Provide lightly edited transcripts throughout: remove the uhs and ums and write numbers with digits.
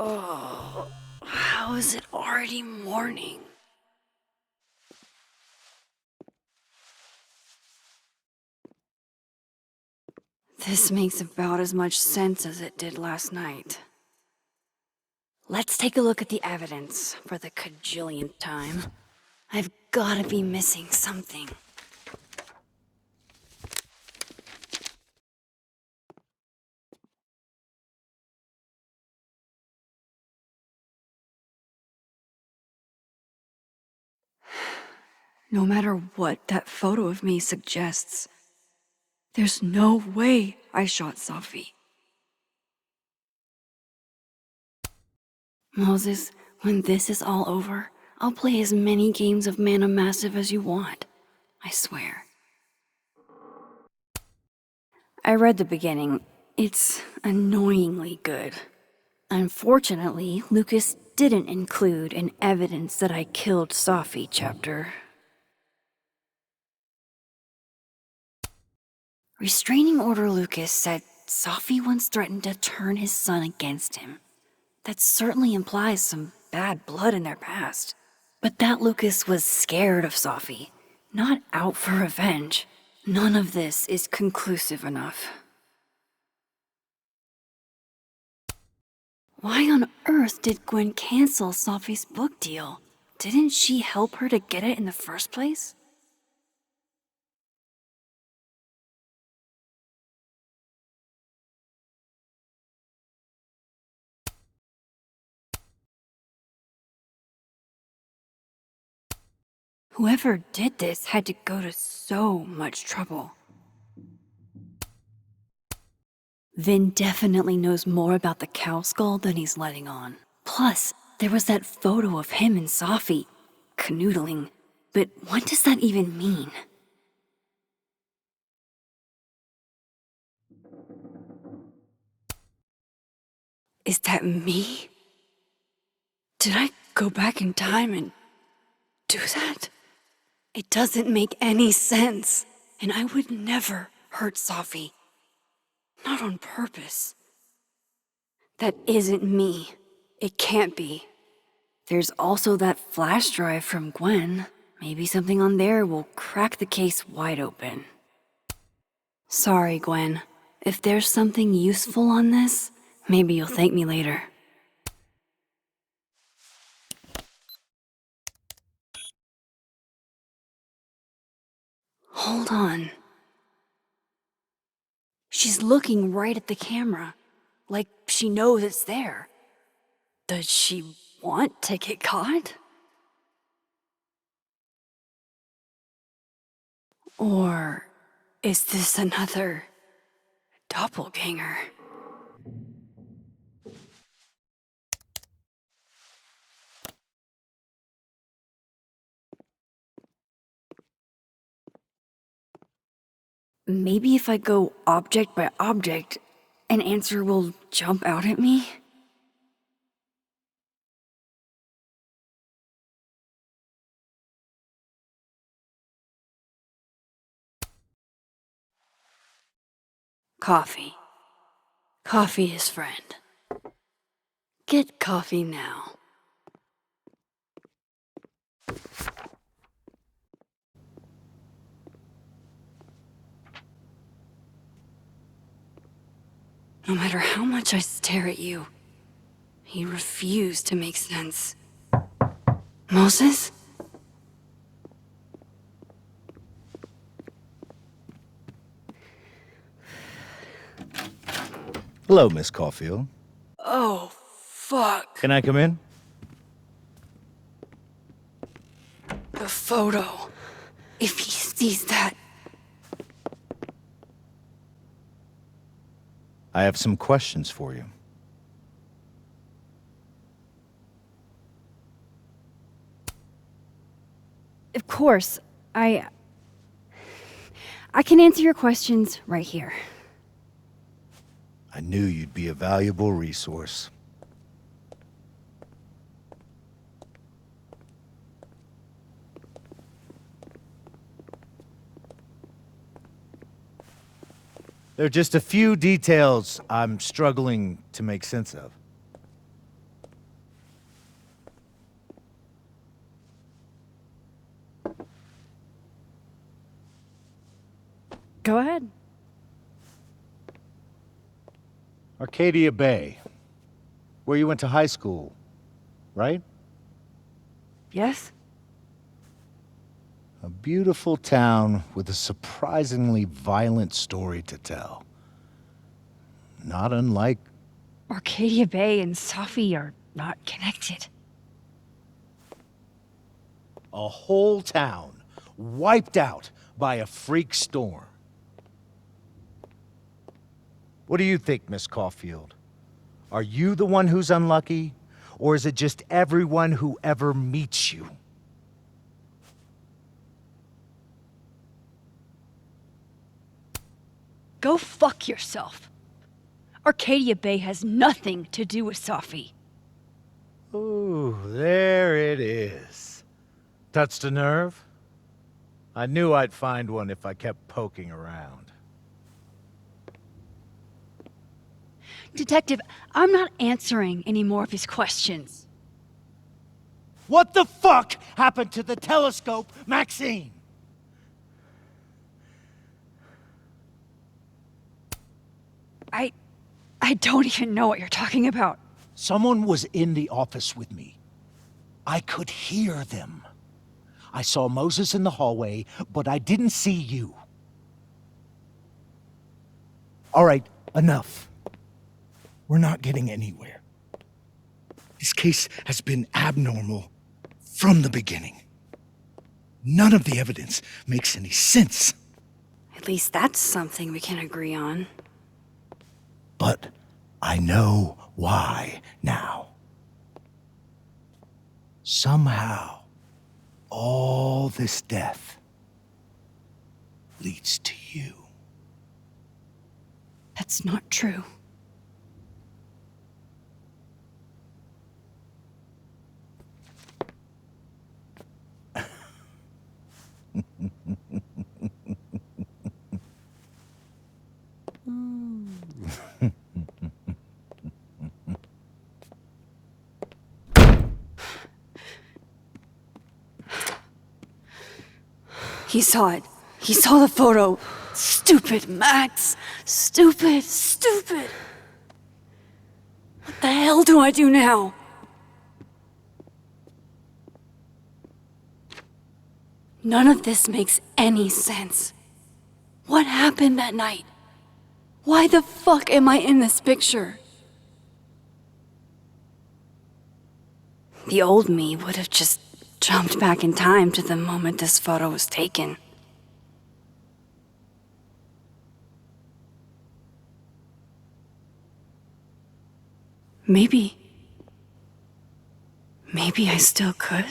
Oh, how is it already morning? This makes about as much sense as it did last night. Let's take a look at the evidence for the cajillionth time. I've gotta be missing something. No matter what that photo of me suggests, there's no way I shot Safi. Moses, when this is all over, I'll play as many games of Mana Massive as you want. I swear. I read the beginning. It's annoyingly good. Unfortunately, Lucas didn't include an evidence that I killed Safi chapter. Restraining Order Lucas said Safi once threatened to turn his son against him. That certainly implies some bad blood in their past. But that Lucas was scared of Safi, not out for revenge. None of this is conclusive enough. Why on earth did Gwen cancel Safi's book deal? Didn't she help her to get it in the first place? Whoever did this had to go to so much trouble. Vin definitely knows more about the cow skull than he's letting on. Plus, there was that photo of him and Safi canoodling. But what does that even mean? Is that me? Did I go back in time and do that? It doesn't make any sense. And I would never hurt Safi. Not on purpose. That isn't me. It can't be. There's also that flash drive from Gwen. Maybe something on there will crack the case wide open. Sorry, Gwen. If there's something useful on this, maybe you'll thank me later. Hold on. She's looking right at the camera, like she knows it's there. Does she want to get caught? Or is this another doppelganger? Maybe if I go object by object, an answer will jump out at me? Coffee. Coffee is friend. Get coffee now. No matter how much I stare at you, you refuse to make sense. Moses? Hello, Miss Caulfield. Oh, fuck. Can I come in? The photo. If he sees that... I have some questions for you. Of course, I can answer your questions right here. I knew you'd be a valuable resource. There are just a few details I'm struggling to make sense of. Go ahead. Arcadia Bay. Where you went to high school, right? Yes? A beautiful town with a surprisingly violent story to tell. Not unlike... Arcadia Bay and Safi are not connected. a whole town wiped out by a freak storm. What do you think, Miss Caulfield? Are you the one who's unlucky, or is it just everyone who ever meets you? Go fuck yourself. Arcadia Bay has nothing to do with Safi. Ooh, there it is. Touched a nerve? I knew I'd find one if I kept poking around. Detective, I'm not answering any more of his questions. What the fuck happened to the telescope, Maxine? I don't even know what you're talking about. Someone was in the office with me. I could hear them. I saw Moses in the hallway, but I didn't see you. All right, enough. We're not getting anywhere. This case has been abnormal from the beginning. None of the evidence makes any sense. At least that's something we can agree on. But I know why now. Somehow, all this death leads to you. That's not true. He saw it. He saw the photo. Stupid Max. Stupid, stupid. What the hell do I do now? None of this makes any sense. What happened that night? Why the fuck am I in this picture? The old me would have just jumped back in time to the moment this photo was taken. Maybe I still could.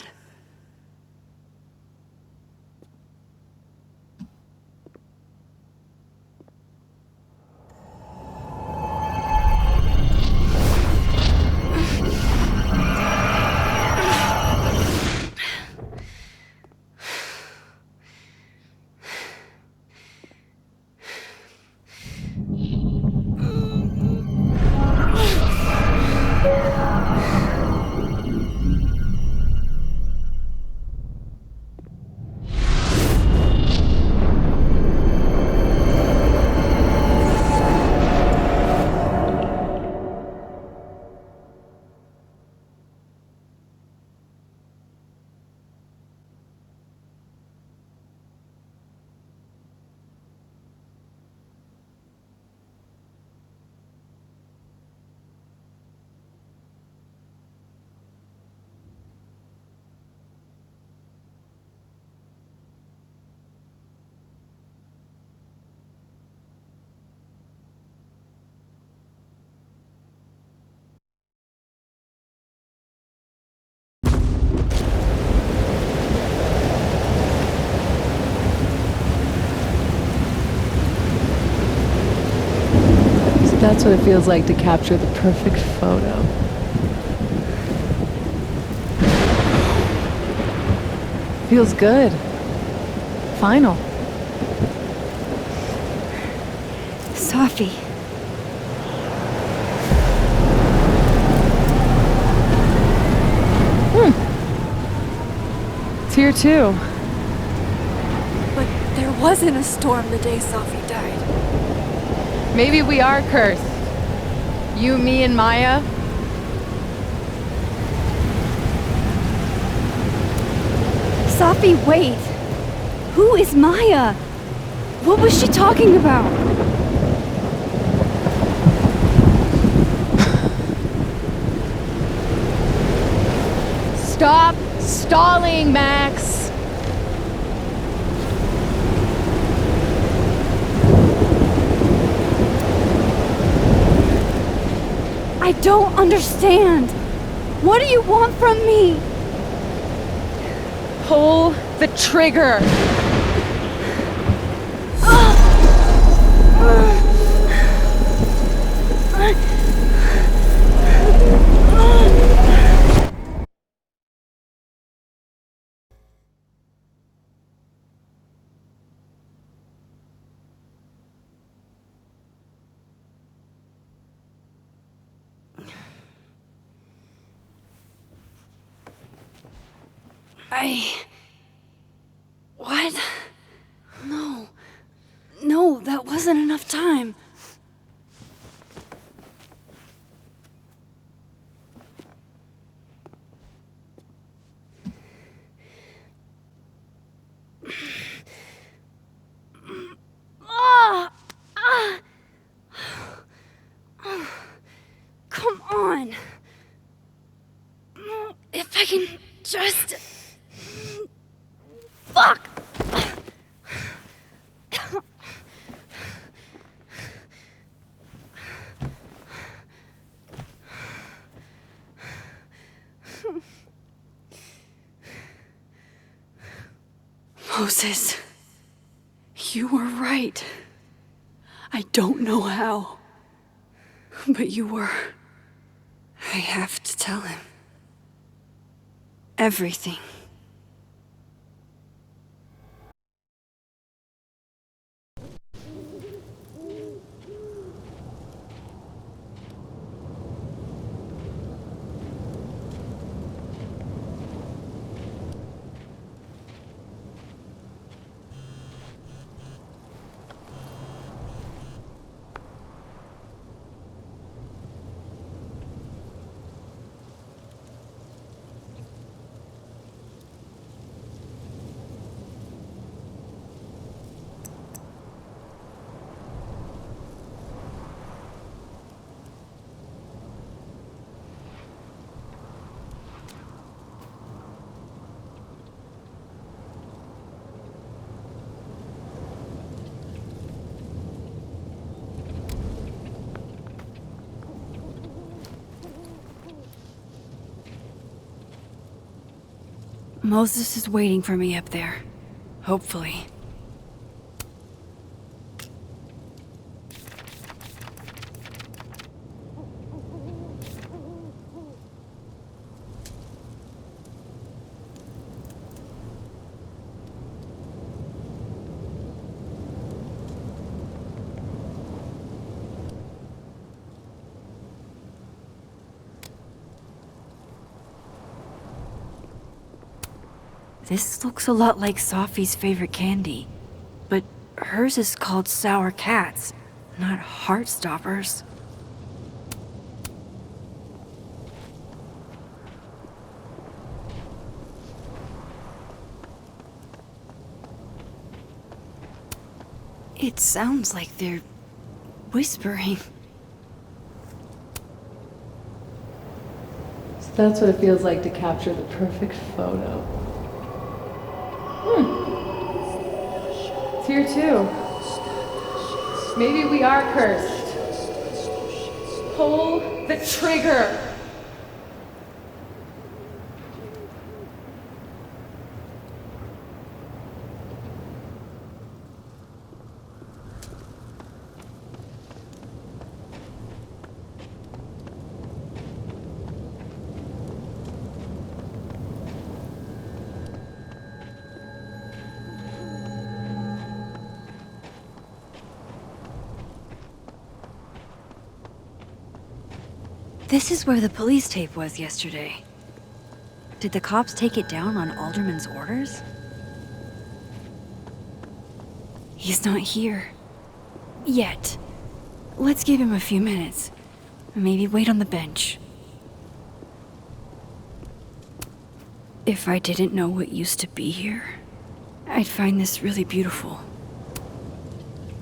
That's what it feels like to capture the perfect photo. Feels good. Final. Safi. It's here too. But there wasn't a storm the day Sophie died. Maybe we are cursed. You, me, and Maya. Sophie, wait! Who is Maya? What was she talking about? Stop stalling, Max! I don't understand. What do you want from me? Pull the trigger! What? No. No, that wasn't enough time. Ah! Ah! Come on. If I can just... Fuck! Moses, you were right. I don't know how, but you were. I have to tell him. Everything. Moses is waiting for me up there. Hopefully. This looks a lot like Sophie's favorite candy, but hers is called Sour Cats, not Heartstoppers. It sounds like they're whispering. So that's what it feels like to capture the perfect photo. It's here too. Maybe we are cursed. Pull the trigger! This is where the police tape was yesterday. Did the cops take it down on Alderman's orders? He's not here. Yet. Let's give him a few minutes. Maybe wait on the bench. If I didn't know what used to be here, I'd find this really beautiful.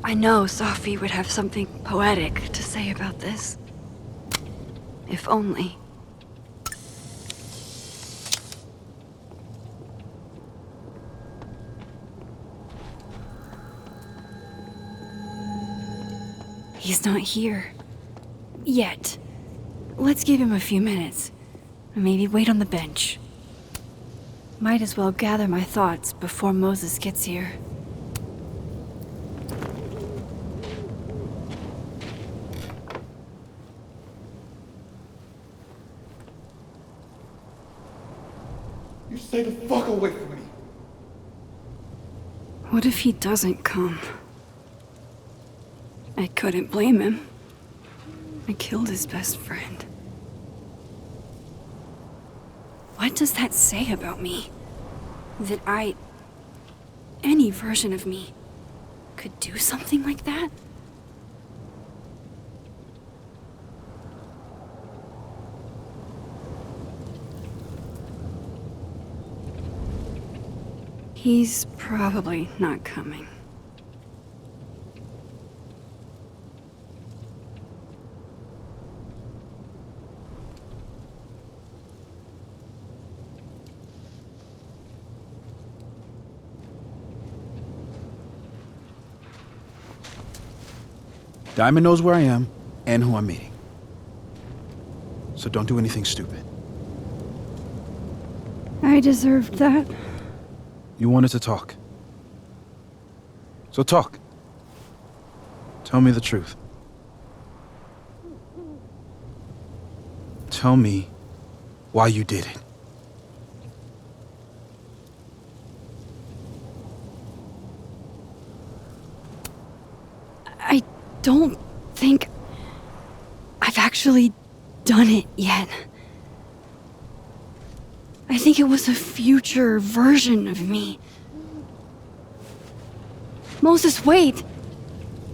I know Sophie would have something poetic to say about this. If only. He's not here. Yet. Let's give him a few minutes. Maybe wait on the bench. Might as well gather my thoughts before Moses gets here. You stay the fuck away from me. What if he doesn't come? I couldn't blame him. I killed his best friend. What does that say about me? That any version of me, could do something like that? He's probably not coming. Diamond knows where I am and who I'm meeting. So don't do anything stupid. I deserved that. You wanted to talk. So talk. Tell me the truth. Tell me why you did it. I don't think I've actually done it yet. I think it was a future version of me. Moses, wait!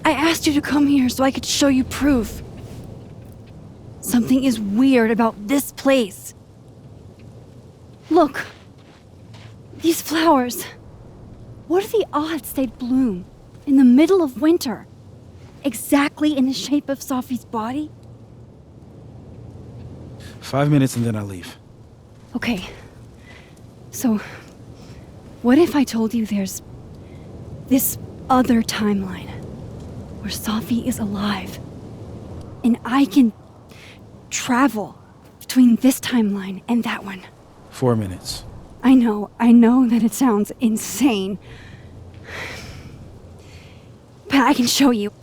I asked you to come here so I could show you proof. Something is weird about this place. Look. These flowers. What are the odds they'd bloom in the middle of winter? Exactly in the shape of Sophie's body? 5 minutes and then I leave. Okay. So, what if I told you there's this other timeline where Sophie is alive and I can travel between this timeline and that one? 4 minutes. I know that it sounds insane. But I can show you.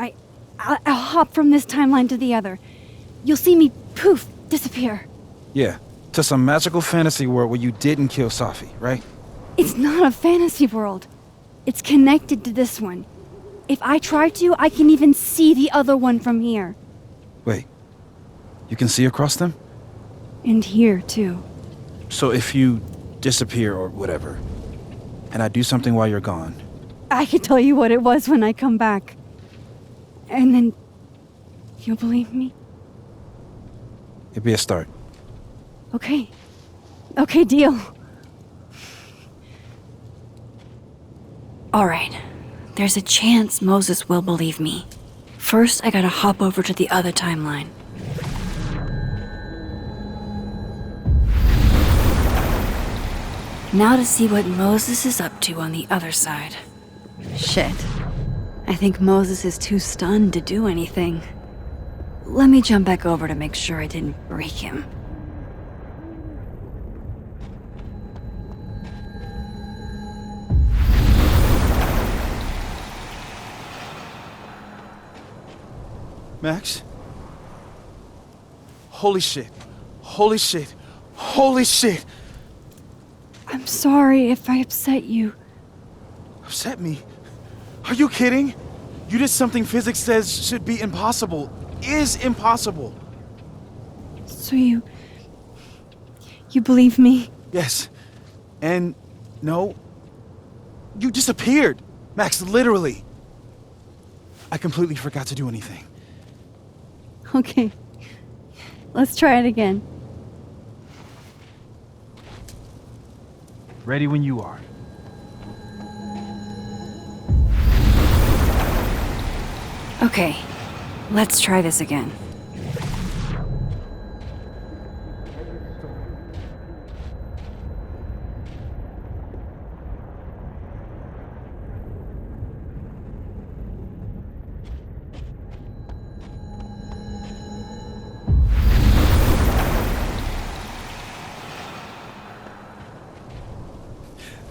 I'll hop from this timeline to the other. You'll see me, poof, disappear. Yeah, to some magical fantasy world where you didn't kill Sophie, right? It's not a fantasy world. It's connected to this one. If I try to, I can even see the other one from here. Wait, you can see across them? And here, too. So if you disappear or whatever, and I do something while you're gone, I can tell you what it was when I come back. And then you'll believe me? it'd be a start. Okay. Okay, deal. All right. There's a chance Moses will believe me. First, I gotta hop over to the other timeline. Now to see what Moses is up to on the other side. Shit. I think Moses is too stunned to do anything. Let me jump back over to make sure I didn't break him. Max? Holy shit. Holy shit. Holy shit. I'm sorry if I upset you. Upset me? Are you kidding? You did something physics says should be impossible. Is impossible. So you believe me? Yes. And no. You disappeared. Max, literally. I completely forgot to do anything. Okay. Let's try it again. Ready when you are. Okay. Let's try this again.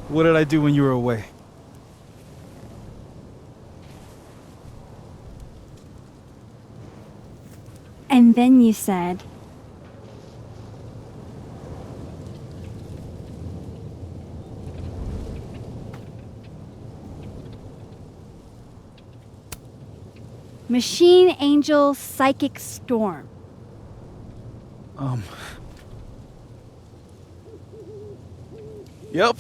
What did I do when you were away? And then you said, Machine Angel Psychic Storm. Yep.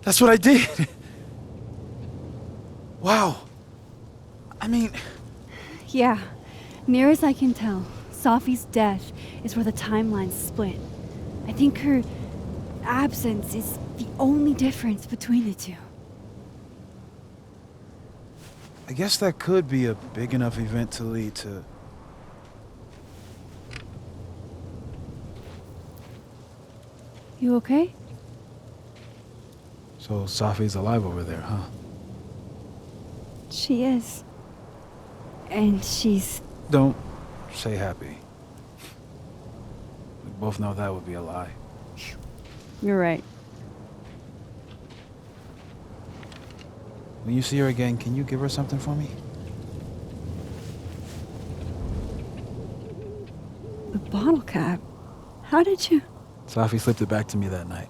That's what I did. Wow. I mean, Yeah, near as I can tell, Sophie's death is where the timelines split. I think her absence is the only difference between the two. I guess that could be a big enough event to lead to... You okay? So Sophie's alive over there, huh? She is. And she's... Don't say happy. We both know that would be a lie. You're right. When you see her again, can you give her something for me? The bottle cap? How did you... Sophie slipped it back to me that night.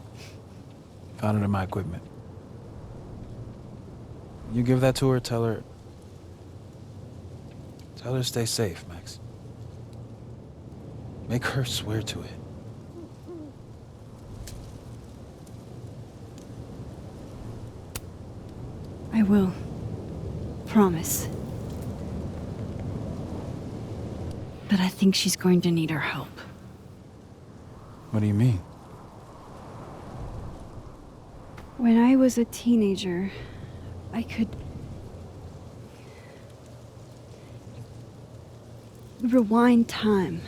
Found it in my equipment. You give that to her, tell her to stay safe, Max. Make her swear to it. I will. Promise. But I think she's going to need our help. What do you mean? When I was a teenager, I could rewind time.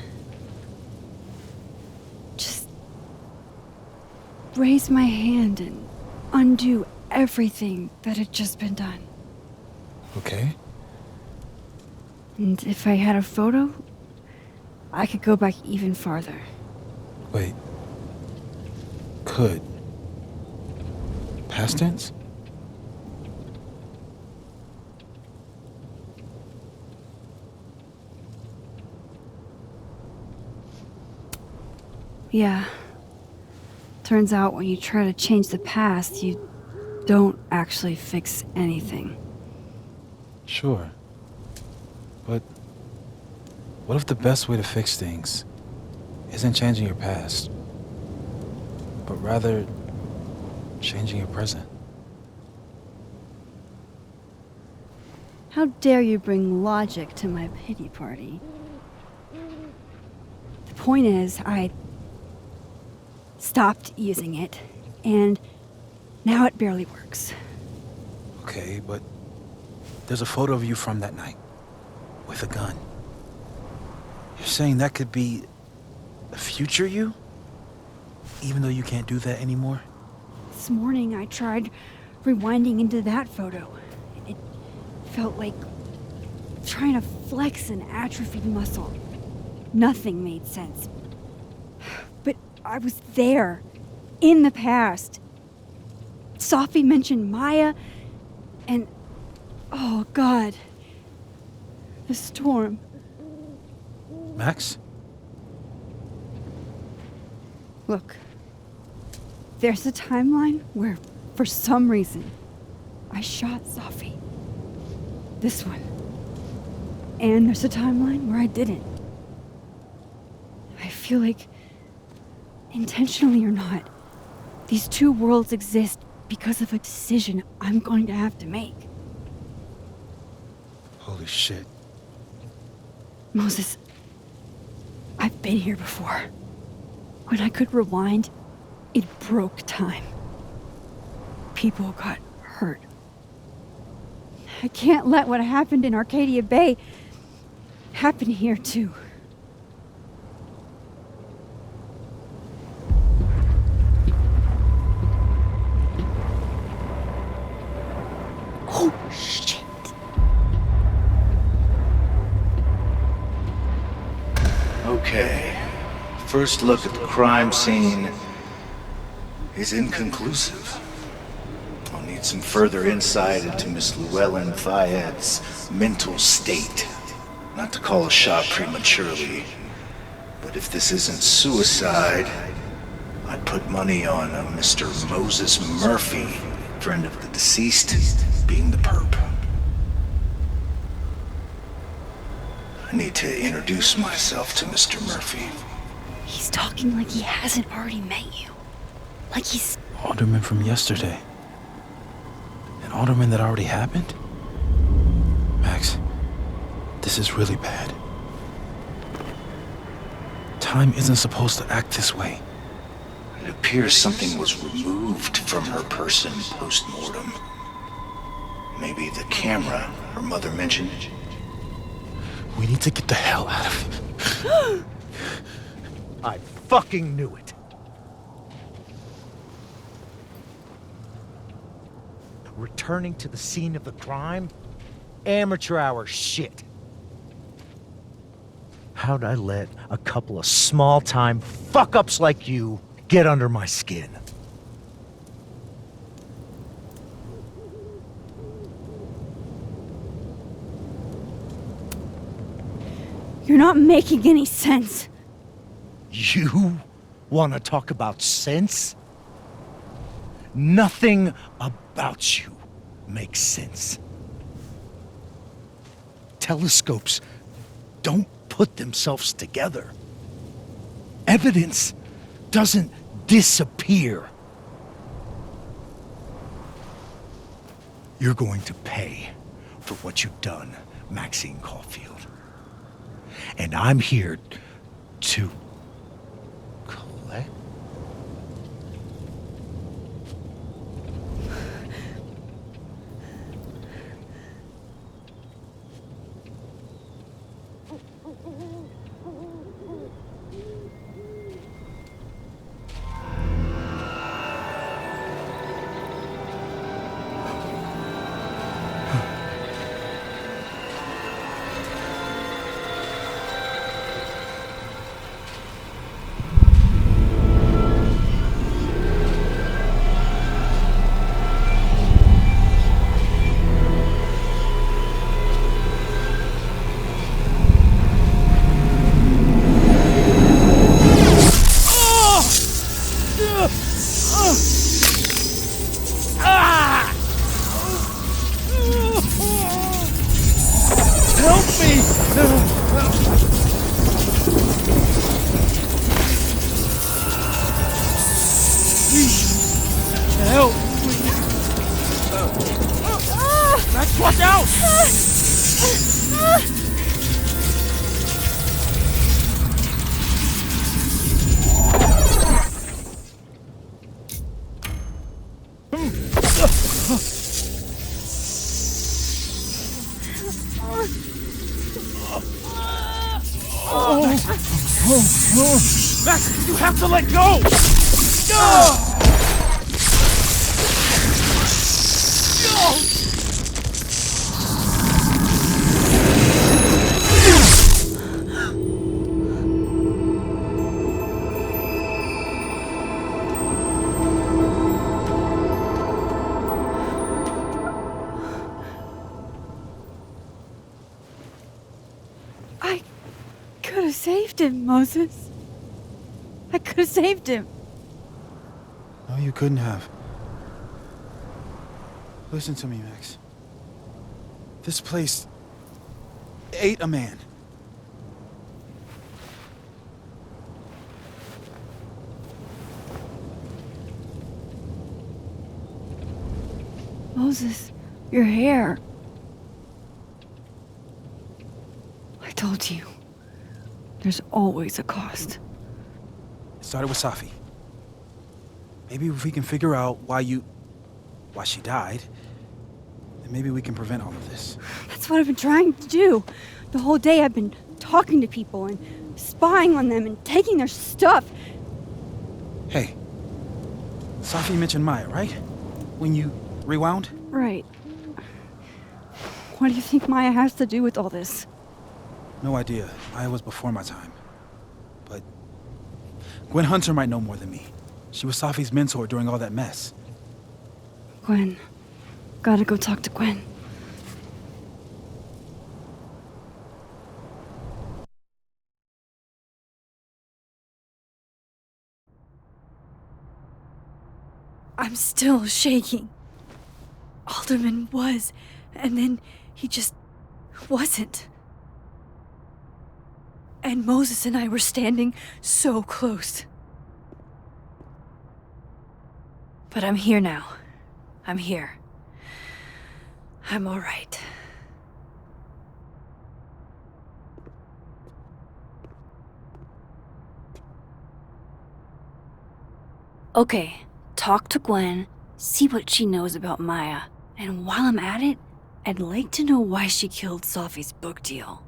Just raise my hand and undo everything that had just been done. Okay. And if I had a photo, I could go back even farther. Wait. Could. Past tense? Yeah. Turns out when you try to change the past, you don't actually fix anything. Sure. But what if the best way to fix things isn't changing your past, but rather changing your present? How dare you bring logic to my pity party? The point is, I stopped using it, and now it barely works. Okay, but there's a photo of you from that night with a gun. You're saying that could be a future you? Even though you can't do that anymore? This morning I tried rewinding into that photo. It felt like trying to flex an atrophied muscle. Nothing made sense. But I was there, in the past. Sophie mentioned Maya, and oh God, the storm. Max? Look, there's a timeline where, for some reason, I shot Sophie. This one. And there's a timeline where I didn't. I feel like, intentionally or not, these two worlds exist because of a decision I'm going to have to make. Holy shit. Moses, I've been here before. When I could rewind, it broke time. People got hurt. I can't let what happened in Arcadia Bay happen here, too. Oh, shit. Okay. First look at the crime scene is inconclusive. I'll need some further insight into Miss Llewellyn Fayette's mental state. Not to call a shot prematurely, but if this isn't suicide, I'd put money on a Mr. Moses Murphy, friend of the deceased, being the perp. I need to introduce myself to Mr. Murphy. He's talking like he hasn't already met you. Like he's... Alderman from yesterday. An alderman that already happened? Max, this is really bad. Time isn't supposed to act this way. It appears something was removed from her person post-mortem. Maybe the camera her mother mentioned. We need to get the hell out of here. I fucking knew it. Returning to the scene of the crime? Amateur hour shit. How'd I let a couple of small-time fuck-ups like you get under my skin? You're not making any sense. You want to talk about sense? Nothing about you makes sense. Telescopes don't put themselves together. Evidence doesn't disappear. You're going to pay for what you've done, Maxine Caulfield. And I'm here to collect. Help me! Please, help me! Max, watch out! Max, you have to let go! I could have saved him, Moses. I could have saved him. No, you couldn't have. Listen to me, Max. This place ate a man. Moses, your hair. told you, there's always a cost. It started with Safi. Maybe if we can figure out why she died, then maybe we can prevent all of this. That's what I've been trying to do. The whole day I've been talking to people and spying on them and taking their stuff. Hey, Safi mentioned Maya, right? When you rewound? Right. What do you think Maya has to do with all this? No idea. Maya was before my time. But Gwen Hunter might know more than me. She was Safi's mentor during all that mess. Gwen. Gotta go talk to Gwen. I'm still shaking. Alderman was, and then he just wasn't. And Moses and I were standing so close. But I'm here now. I'm here. I'm all right. Okay, talk to Gwen, see what she knows about Maya. And while I'm at it, I'd like to know why she killed Safi's book deal.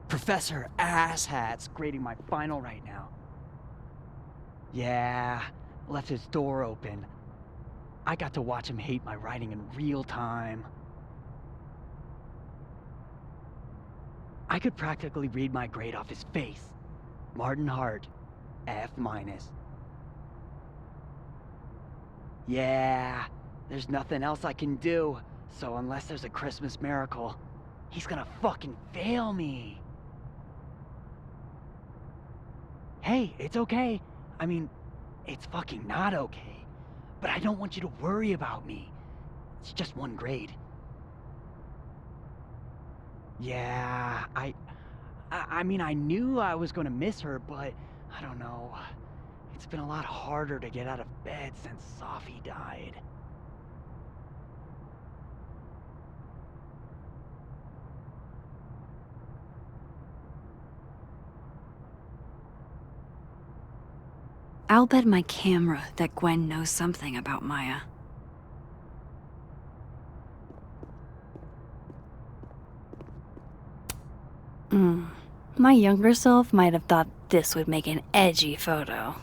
Professor Asshat's grading my final right now. Yeah, left his door open. I got to watch him hate my writing in real time. I could practically read my grade off his face. Martin Hart, F-. Yeah, there's nothing else I can do, so unless there's a Christmas miracle, he's gonna fucking fail me. Hey, it's okay. I mean, it's fucking not okay. But I don't want you to worry about me. It's just one grade. Yeah, I mean, I knew I was gonna miss her, but I don't know. It's been a lot harder to get out of bed since Safi died. I'll bet my camera that Gwen knows something about Maya. My younger self might have thought this would make an edgy photo.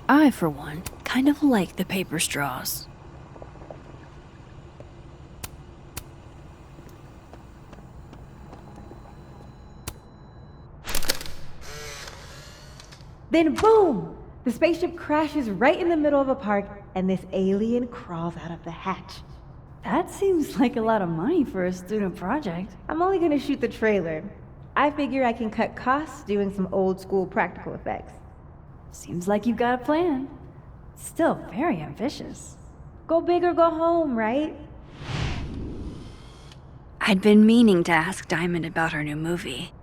I, for one, kind of like the paper straws. Then boom! The spaceship crashes right in the middle of a park, and this alien crawls out of the hatch. That seems like a lot of money for a student project. I'm only gonna shoot the trailer. I figure I can cut costs doing some old school practical effects. Seems like you've got a plan. Still very ambitious. Go big or go home, right? I'd been meaning to ask Diamond about her new movie.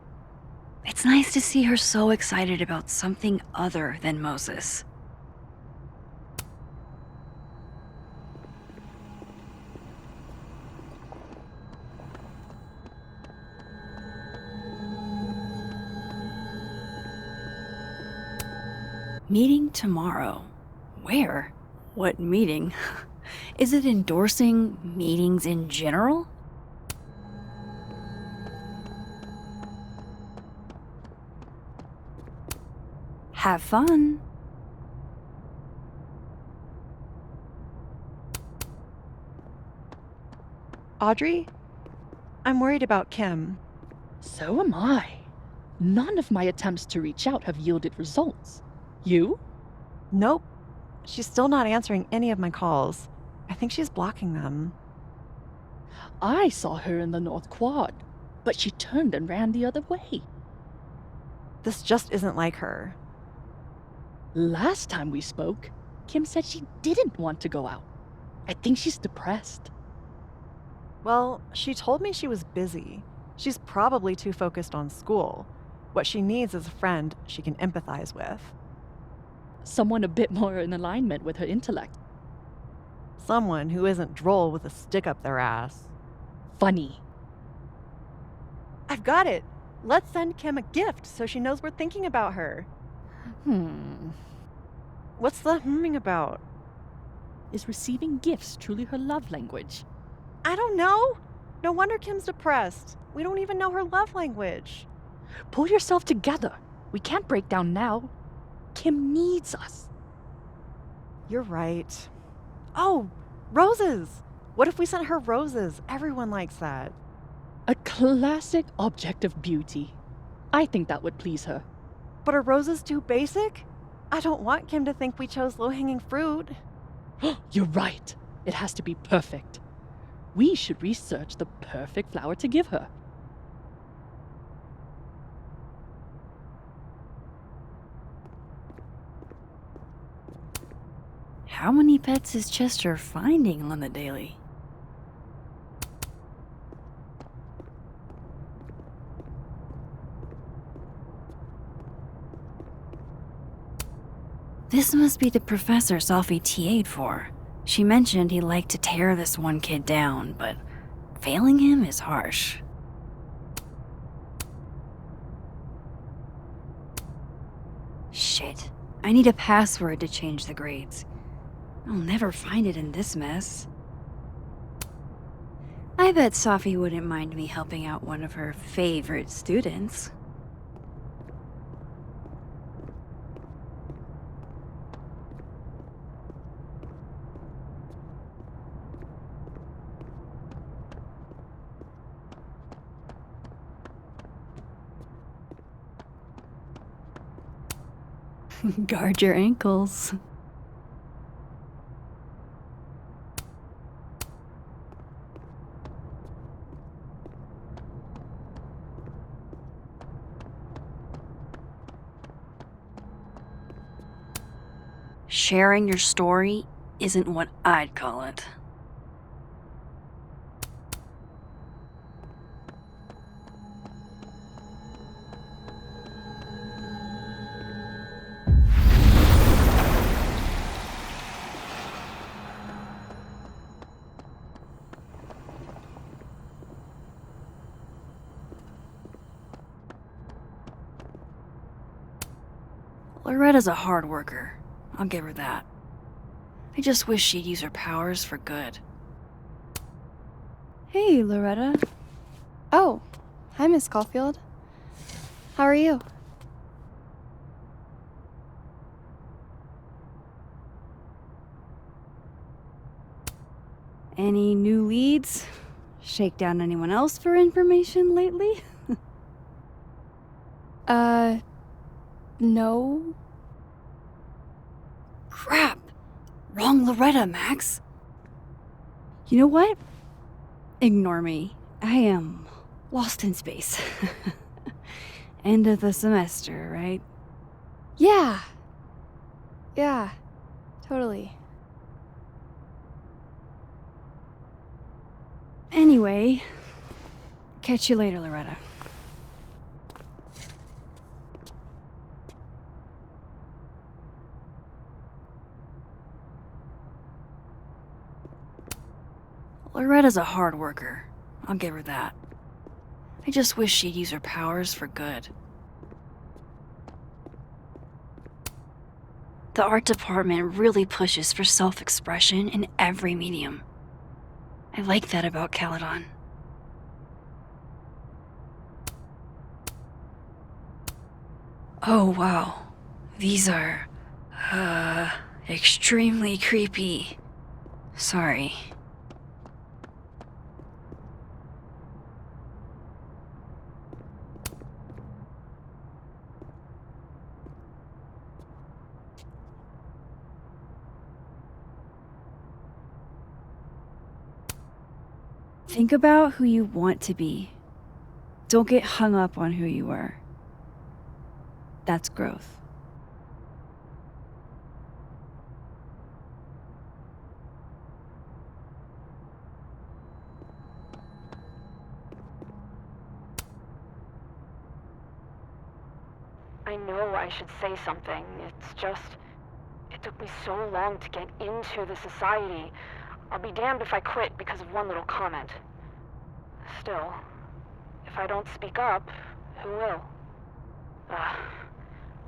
It's nice to see her so excited about something other than Moses. Meeting tomorrow. Where? What meeting? Is it endorsing meetings in general? Have fun. Audrey? I'm worried about Kim. So am I. None of my attempts to reach out have yielded results. You? Nope. She's still not answering any of my calls. I think she's blocking them. I saw her in the North Quad, but she turned and ran the other way. This just isn't like her. Last time we spoke, Kim said she didn't want to go out. I think she's depressed. Well, she told me she was busy. She's probably too focused on school. What she needs is a friend she can empathize with. Someone a bit more in alignment with her intellect. Someone who isn't droll with a stick up their ass. Funny. I've got it! Let's send Kim a gift so she knows we're thinking about her. What's the humming about? Is receiving gifts truly her love language? I don't know. No wonder Kim's depressed. We don't even know her love language. Pull yourself together. We can't break down now. Kim needs us. You're right. Oh, roses! What if we sent her roses? Everyone likes that. A classic object of beauty. I think that would please her. But are roses too basic? I don't want Kim to think we chose low-hanging fruit. You're right. It has to be perfect. We should research the perfect flower to give her. How many pets is Chester finding on the daily? This must be the professor Sophie TA'd for. She mentioned he liked to tear this one kid down, but failing him is harsh. Shit. I need a password to change the grades. I'll never find it in this mess. I bet Sophie wouldn't mind me helping out one of her favorite students. Guard your ankles. Sharing your story isn't what I'd call it. Loretta's a hard worker. I'll give her that. I just wish she'd use her powers for good. Hey, Loretta. Oh, hi, Miss Caulfield. How are you? Any new leads? Shake down anyone else for information lately? No. Crap! Wrong Loretta, Max. You know what? Ignore me. I am lost in space. End of the semester, right? Yeah. Yeah. Totally. Anyway, catch you later, Loretta. Loretta's a hard worker. I'll give her that. I just wish she'd use her powers for good. The art department really pushes for self-expression in every medium. I like that about Caledon. Oh wow. These are, extremely creepy. Sorry. Think about who you want to be. Don't get hung up on who you were. That's growth. I know I should say something. It's just, it took me so long to get into the society. I'll be damned if I quit because of one little comment. Still, if I don't speak up, who will?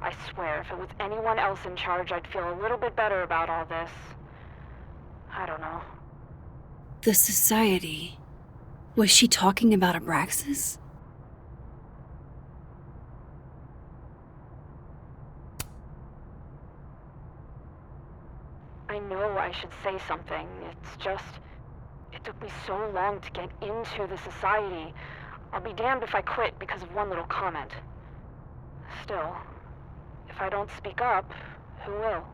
I swear, if it was anyone else in charge, I'd feel a little bit better about all this. I don't know. The society. Was she talking about Abraxas? I know I should say something. It's just, it took me so long to get into the society. I'll be damned if I quit because of one little comment. Still, if I don't speak up, who will?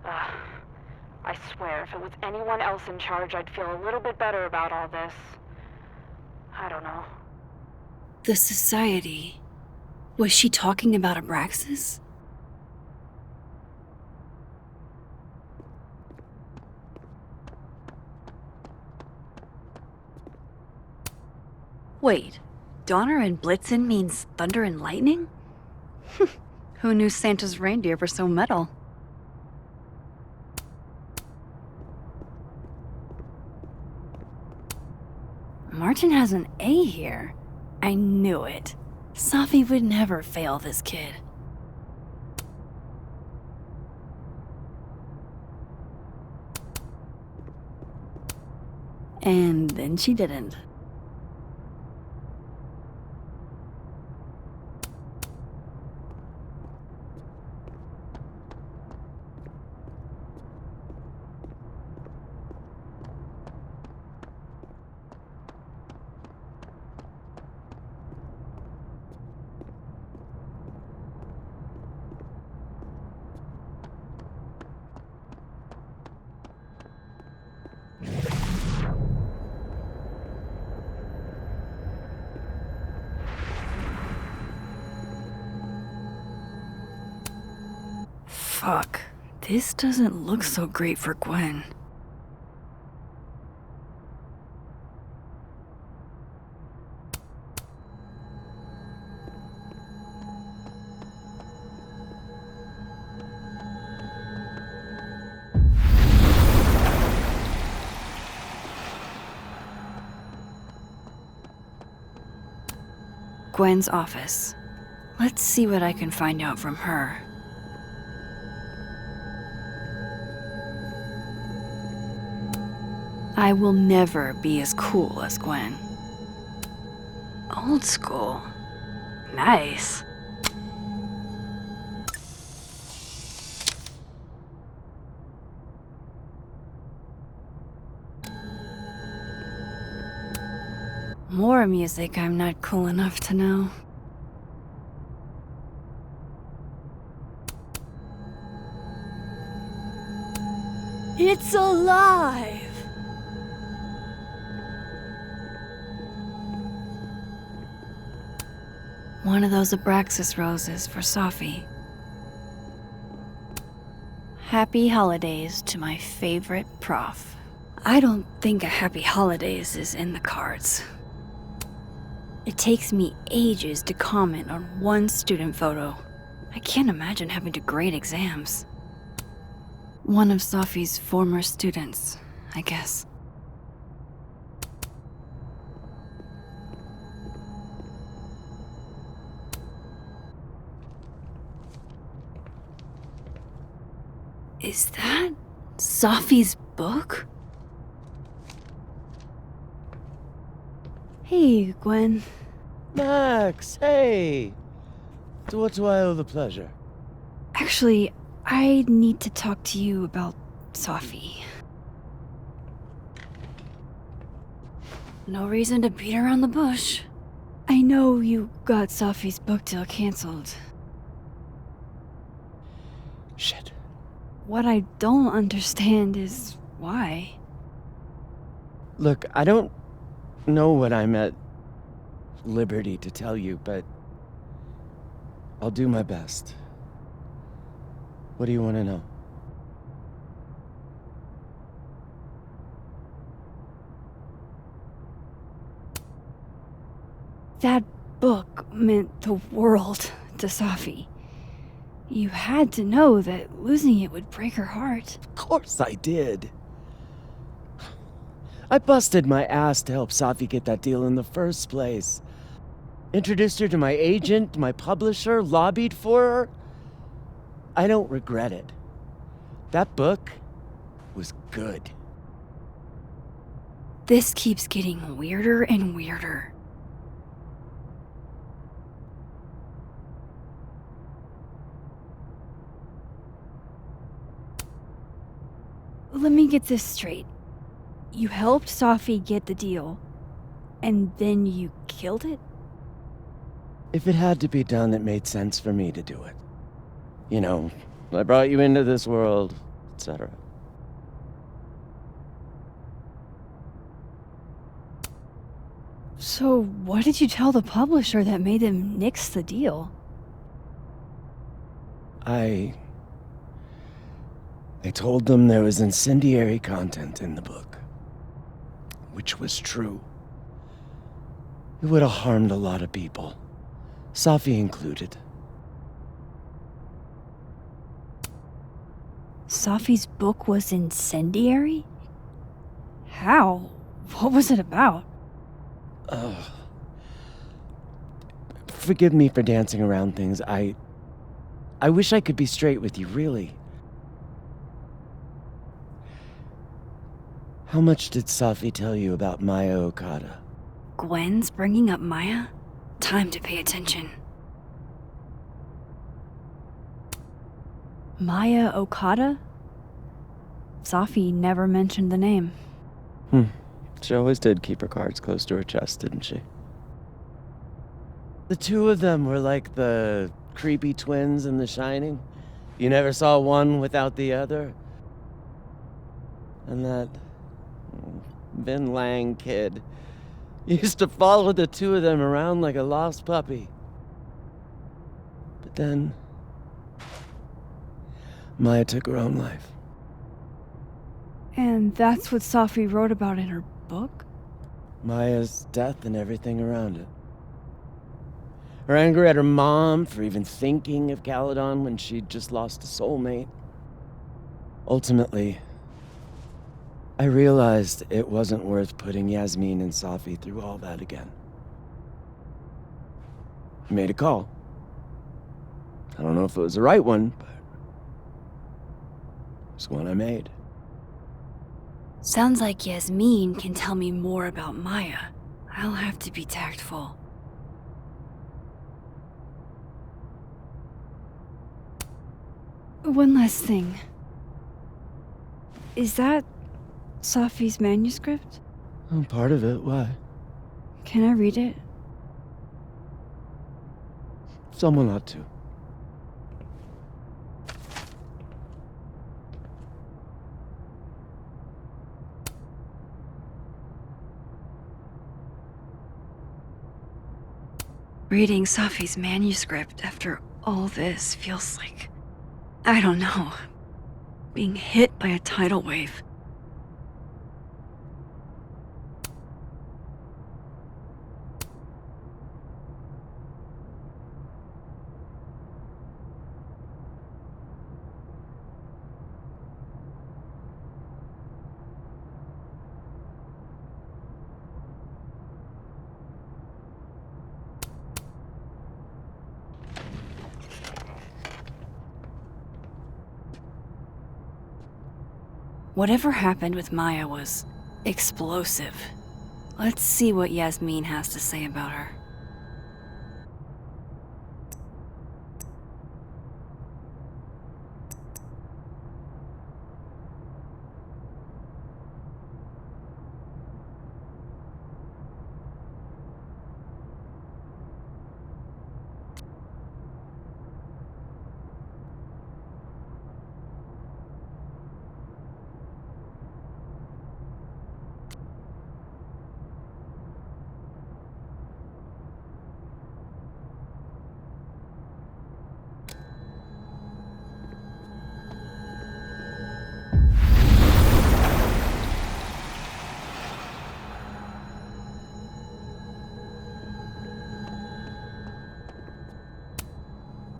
I swear, if it was anyone else in charge, I'd feel a little bit better about all this. I don't know. The society. Was she talking about Abraxas? Wait, Donner and Blitzen means thunder and lightning? Who knew Santa's reindeer were so metal? Martin has an A here. I knew it. Safi would never fail this kid. And then she didn't. Fuck. This doesn't look so great for Gwen. Gwen's office. Let's see what I can find out from her. I will never be as cool as Gwen. Old school. Nice. More music I'm not cool enough to know. It's alive! One of those Abraxas roses for Sophie. Happy holidays to my favorite prof. I don't think a happy holidays is in the cards. It takes me ages to comment on one student photo. I can't imagine having to grade exams. One of Sophie's former students, I guess. Is that Sophie's book? Hey, Gwen. Max, hey! To what do I owe the pleasure? Actually, I need to talk to you about Sophie. No reason to beat around the bush. I know you got Sophie's book deal canceled. Shit. What I don't understand is why. Look, I don't know what I'm at liberty to tell you, but I'll do my best. What do you want to know? That book meant the world to Sophie. You had to know that losing it would break her heart. Of course I did. I busted my ass to help Safi get that deal in the first place. Introduced her to my agent, my publisher, lobbied for her. I don't regret it. That book was good. This keeps getting weirder and weirder. Let me get this straight. You helped Sophie get the deal, and then you killed it? If it had to be done, it made sense for me to do it. You know, I brought you into this world, etc. So what did you tell the publisher that made them nix the deal? I told them there was incendiary content in the book, which was true. It would have harmed a lot of people, Safi included. Sophie's book was incendiary? How? What was it about? Forgive me for dancing around things. I wish I could be straight with you, really. How much did Safi tell you about Maya Okada? Gwen's bringing up Maya? Time to pay attention. Maya Okada? Safi never mentioned the name. She always did keep her cards close to her chest, didn't she? The two of them were like the creepy twins in The Shining. You never saw one without the other. And that Vin Lang kid used to follow the two of them around like a lost puppy. But then Maya took her own life. And that's what Safi wrote about in her book? Maya's death and everything around it. Her anger at her mom for even thinking of Caledon when she'd just lost a soulmate. Ultimately, I realized it wasn't worth putting Yasmin and Safi through all that again. I made a call. I don't know if it was the right one, but it's one I made. Sounds like Yasmin can tell me more about Maya. I'll have to be tactful. One last thing. Is that Safi's manuscript? Oh, part of it, why? Can I read it? Someone ought to. Reading Safi's manuscript after all this feels like, I don't know, being hit by a tidal wave. Whatever happened with Maya was explosive. Let's see what Yasmin has to say about her.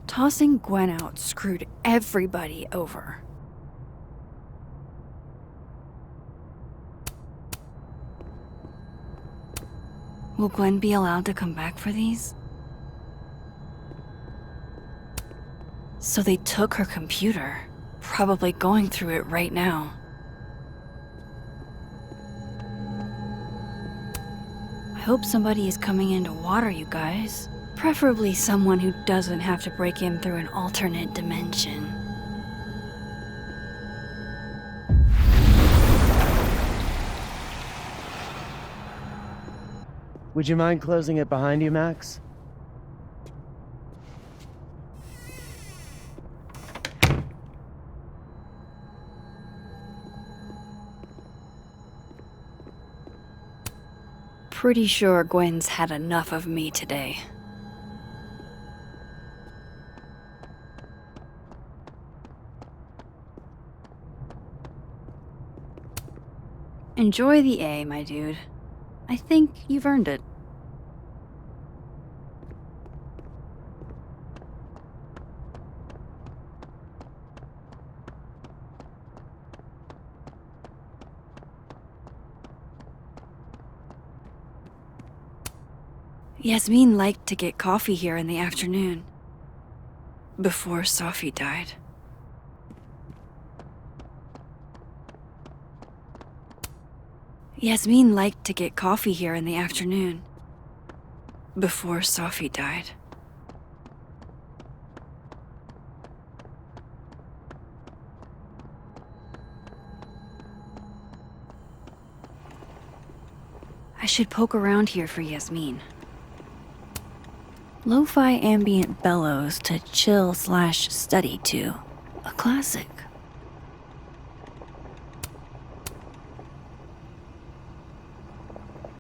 Tossing Gwen out screwed everybody over. Will Gwen be allowed to come back for these? So they took her computer, probably going through it right now. I hope somebody is coming in to water you guys. Preferably someone who doesn't have to break in through an alternate dimension. Would you mind closing it behind you, Max? Pretty sure Gwen's had enough of me today. Enjoy the A, my dude. I think you've earned it. Yasmin liked to get coffee here in the afternoon. Before Safi died. Yasmin liked to get coffee here in the afternoon. Before Safi died. I should poke around here for Yasmin. Lo-fi ambient bellows to chill/study to. A classic.